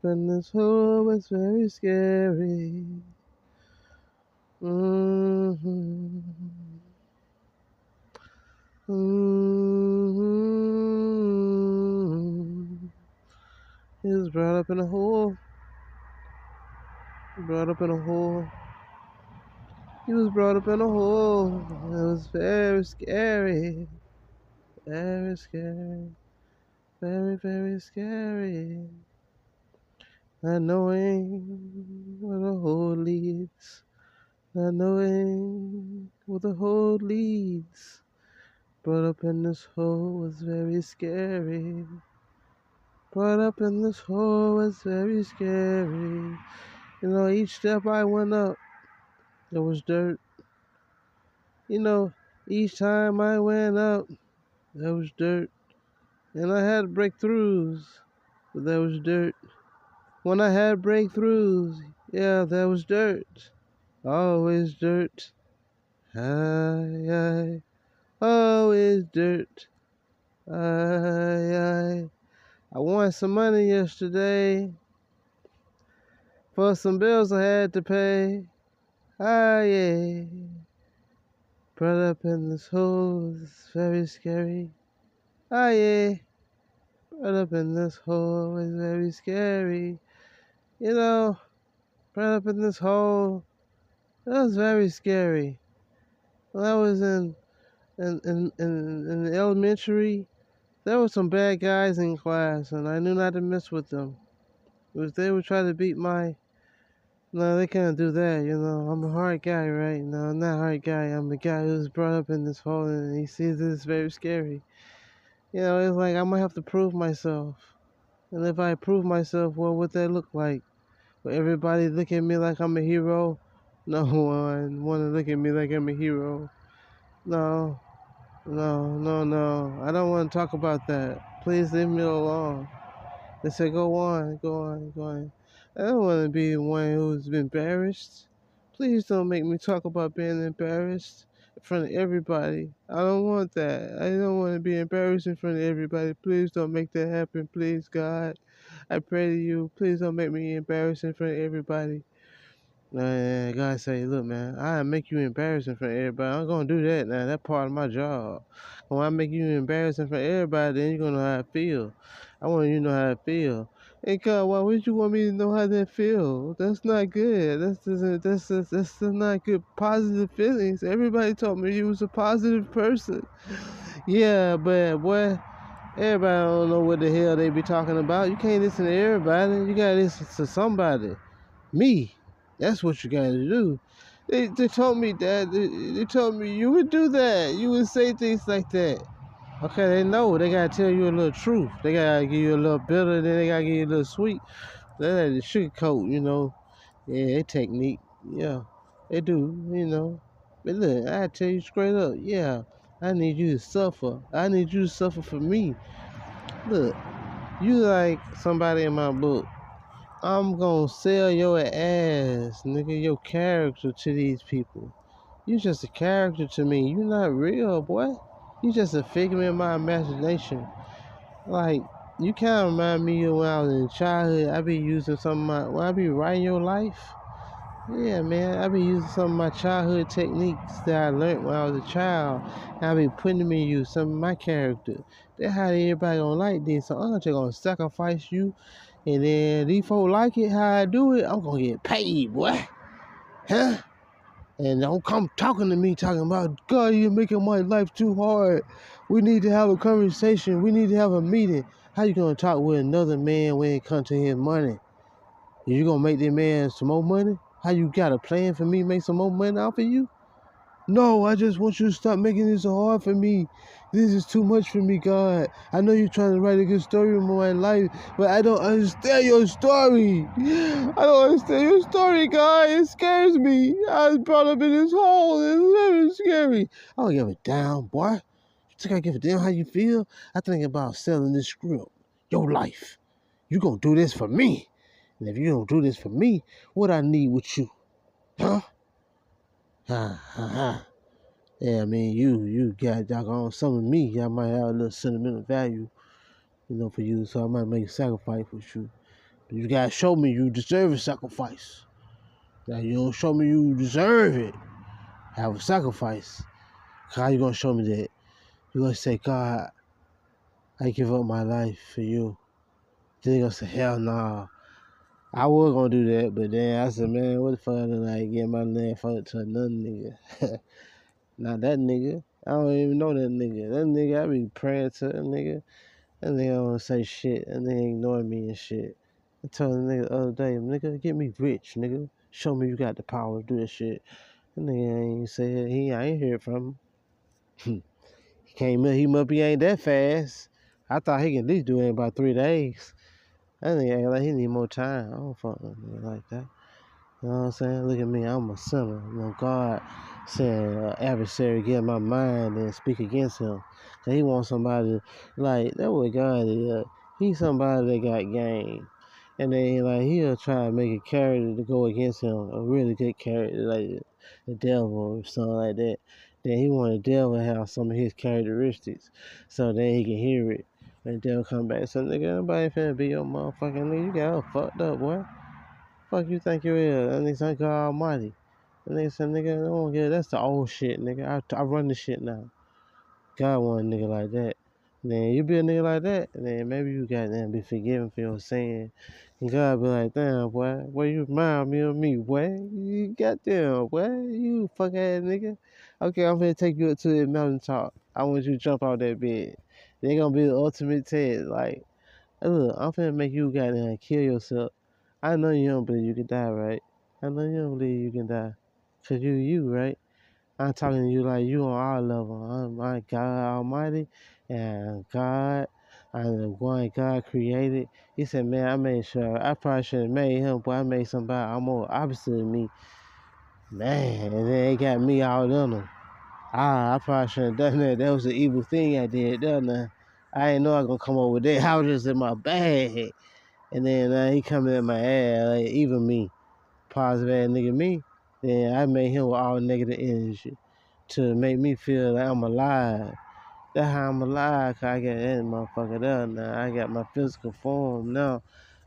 up in this hole was very scary. Mm-hmm. Mm-hmm. He was brought up in a hole. Brought up in a hole. He was brought up in a hole. It was very scary. Very scary. Very, very scary. Not knowing where the hole leads. Not knowing where the hole leads. Brought up in this hole was very scary. Brought up in this hole was very scary. You know, each step I went up, there was dirt. You know, each time I went up, there was dirt. And I had breakthroughs, but there was dirt. When I had breakthroughs, yeah, there was dirt. Always dirt. Aye, always dirt. Aye. I won some money yesterday for some bills I had to pay. Aye. Brought up in this hole is very scary. Aye. Brought up in this hole is very scary. You know, brought up in this hole, that was very scary. When I was in elementary, there were some bad guys in class, and I knew not to mess with them. If they would try to beat my... No, they can't do that, you know. I'm a hard guy, right? No, I'm not a hard guy. I'm a guy who's brought up in this hole, and he sees this very scary. You know, it's like I might have to prove myself. And if I prove myself, what would that look like? Will everybody look at me like I'm a hero? No one want to look at me like I'm a hero. No. I don't want to talk about that. Please leave me alone. They say, go on. I don't want to be one who's been embarrassed. Please don't make me talk about being embarrassed in front of everybody. I don't want that. I don't want to be embarrassed in front of everybody. Please don't make that happen. Please, God. I pray to you. Please don't make me embarrassed in front of everybody. God say, look, man, I make you embarrassed in front of everybody. I'm gonna do that now. That's part of my job. When I make you embarrassed in front of everybody, then you're gonna know how I feel. I want you to know how I feel. Hey, God, why would you want me to know how that feel? That's not good. That's not good. Positive feelings. Everybody told me you was a positive person. Yeah, but boy, everybody don't know what the hell they be talking about. You can't listen to everybody. You gotta listen to somebody. Me. That's what you gotta do. They told me that. They told me you would do that. You would say things like that. Okay, they know. They gotta tell you a little truth. They gotta give you a little bitter, then they gotta give you a little sweet. They like to sugarcoat, you know. Yeah, their technique. Yeah, they do, you know. But look, I tell you straight up, yeah, I need you to suffer. I need you to suffer for me. Look, you like somebody in my book. I'm gonna sell your ass, nigga, your character to these people. You just a character to me. You not real, boy. You just a figment of my imagination. Like, you kind of remind me of when I was in childhood. I be using some of my, when I be writing your life. Yeah, man, I be using some of my childhood techniques that I learned when I was a child. And I be putting them in you, some of my character. That's how everybody gonna like this. So I'm just gonna sacrifice you. And then these folks like it, how I do it, I'm gonna get paid, boy. Huh? And don't come talking to me talking about, God, you're making my life too hard. We need to have a conversation. We need to have a meeting. How you gonna talk with another man when it comes to his money? You gonna make that man some more money? How you got a plan for me to make some more money off of you? No, I just want you to stop making this so hard for me. This is too much for me, God. I know you're trying to write a good story in my life, but I don't understand your story. I don't understand your story, God. It scares me. I was brought up in this hole. It's very scary. I don't give a damn, boy. You think I give a damn how you feel? I think about selling this script. Your life. You gonna do this for me. And if you don't do this for me, what I need with you? Huh? Ha ha ha. Yeah, I mean, you got doggone some of me. I might have a little sentimental value, you know, for you. So I might make a sacrifice with you. You gotta show me you deserve a sacrifice. Now you don't show me you deserve it. Have a sacrifice. How you gonna show me that? You gonna say, God, I give up my life for you. Then you gonna say, hell nah. I was gonna do that, but then I said, man, what the fuck I look like getting my name fucked to another nigga? Not that nigga. I don't even know that nigga. That nigga, I be praying to that nigga. That nigga don't say shit. That nigga ignoring me and shit. I told the nigga the other day, nigga, get me rich, nigga. Show me you got the power to do this shit. That nigga ain't said, I ain't heard from him. He came in, he ain't that fast. I thought he could at least do it in about 3 days. That nigga act like he need more time. I don't fuck with a nigga like that. You know what I'm saying? Look at me, I'm a sinner. You know, God said, adversary get in my mind and speak against him. Cause he wants somebody, like, that's what God is. He's somebody that got game. And then, like, he'll try to make a character to go against him, a really good character, like the devil or something like that. Then he want the devil to have some of his characteristics, so then he can hear it. And the devil come back and say, nigga, nobody finna be your motherfucking nigga. You got all fucked up, boy. Fuck you think you is? That nigga say God Almighty. That nigga say, nigga, I don't get it. That's the old shit, nigga. I run the shit now. God want a nigga like that. And then you be a nigga like that, and then maybe you got to be forgiven for your sin. And God be like, damn, boy, you remind me of me, boy. You goddamn, boy, you fuck ass nigga. Okay, I'm gonna take you up to the mountaintop. I want you to jump out that bed. They gonna be the ultimate test. Like, hey, look, I'm finna make you goddamn kill yourself. I know you don't believe you can die, right? I know you don't believe you can die. Cause you, right? I'm talking to you like you on our level. I'm my God Almighty and God. I'm the one God created. He said, man, I made sure. I probably should have made him, but I made somebody I'm more opposite of me. Man, and then they got me all in them. I probably shouldn't have done that. That was an evil thing I did, didn't I? I didn't know I was going to come over with that. I was just in my bag. And then he coming at my ass, like, even me, positive ass nigga me. Then I made him with all negative energy to make me feel like I'm alive. That's how I'm alive, cause I got that motherfucker there now. I got my physical form now.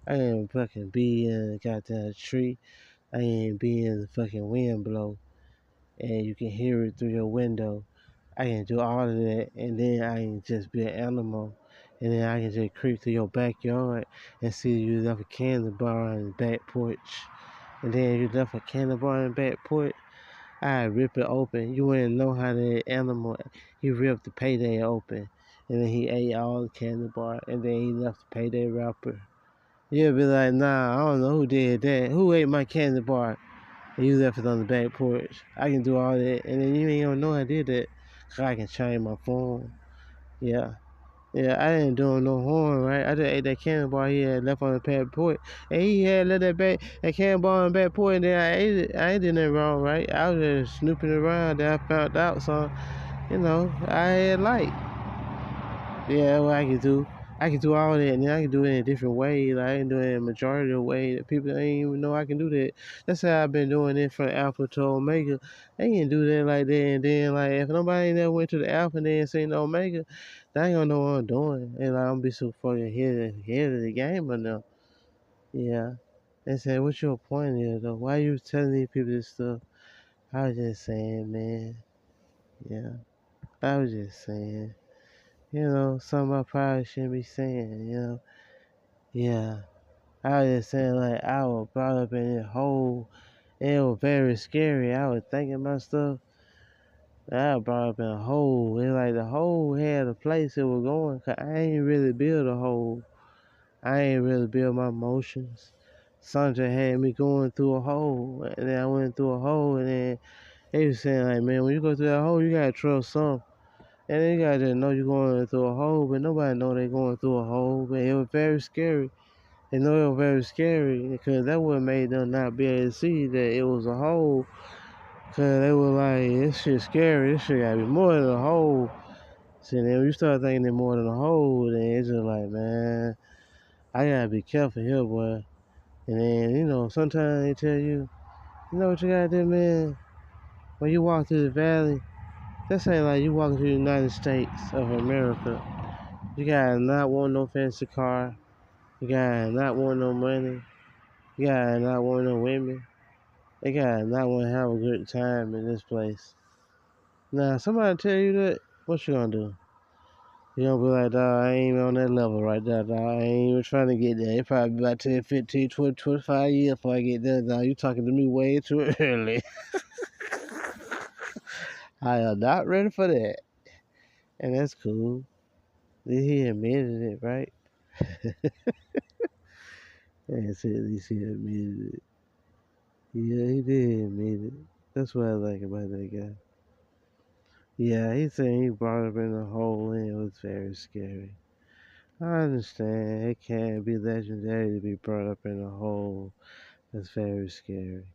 I ain't fucking be in a goddamn tree. I ain't be in the fucking wind blow. And you can hear it through your window. I can do all of that, and then I can just be an animal. And then I can just creep through your backyard and see you left a candy bar on the back porch. And then you left a candy bar on the back porch, I rip it open. You wouldn't know how the animal, he ripped the payday open. And then he ate all the candy bar, and then he left the payday wrapper. You'll be like, nah, I don't know who did that. Who ate my candy bar? And you left it on the back porch. I can do all that, and then you ain't gonna know I did that. Cause I can change my form. Yeah. Yeah, I didn't do him no harm, right? I just ate that candy bar he had left on the back porch. And he had left that candy bar on the back porch, and then I ate it. I ain't did nothing wrong, right? I was just snooping around, then I found out, so, I had light. Yeah, what I can do. I can do all that, and then I can do it in a different way. Like, I can do it in a majority of the way that people ain't even know I can do that. That's how I've been doing it from Alpha to Omega. I ain't do that like that, and then, like, if nobody ain't never went to the Alpha and then seen the Omega, they ain't gonna know what I'm doing. And, like, I'm gonna be so fucking ahead of the game right now. Yeah. They said, what's your point here, though? Why you telling these people this stuff? I was just saying, man. Yeah. I was just saying. Something I probably shouldn't be saying. Yeah. I was just saying, like, I was brought up in this hole, and it was very scary. I was thinking about stuff. I was brought up in a hole. It's like the hole had a place it was going, 'cause I ain't really build a hole. I ain't really build my emotions. Sandra had me going through a hole, and then I went through a hole, and then they was saying, like, man, when you go through that hole, you gotta trust something. And then you gotta just know you're going through a hole, but nobody know they going through a hole. But it was very scary. They know it was very scary because that would made them not be able to see that it was a hole. Cause they were like, this shit scary. This shit gotta be more than a hole. So then when you start thinking it's more than a hole, then it's just like, man, I gotta be careful here, boy. And then, sometimes they tell you, you know what you gotta do, man? When you walk through the valley, that's ain't like you walking through the United States of America. You gotta not want no fancy car. The guy not want no money. The guy not want no women. The guy not want to have a good time in this place. Now, somebody tell you that, what you gonna do? You gonna be like, dog, I ain't even on that level right there, dog. I ain't even trying to get there. It probably be about 10, 15, 20, 25 years before I get there, dog. You talking to me way too early. I am not ready for that. And that's cool. He admitted it, right? That's it. At least he admitted it. Yeah, he did admit it. That's what I like about that guy. Yeah, he said he brought up in a hole and it was very scary. I understand it can be legendary to be brought up in a hole. That's very scary.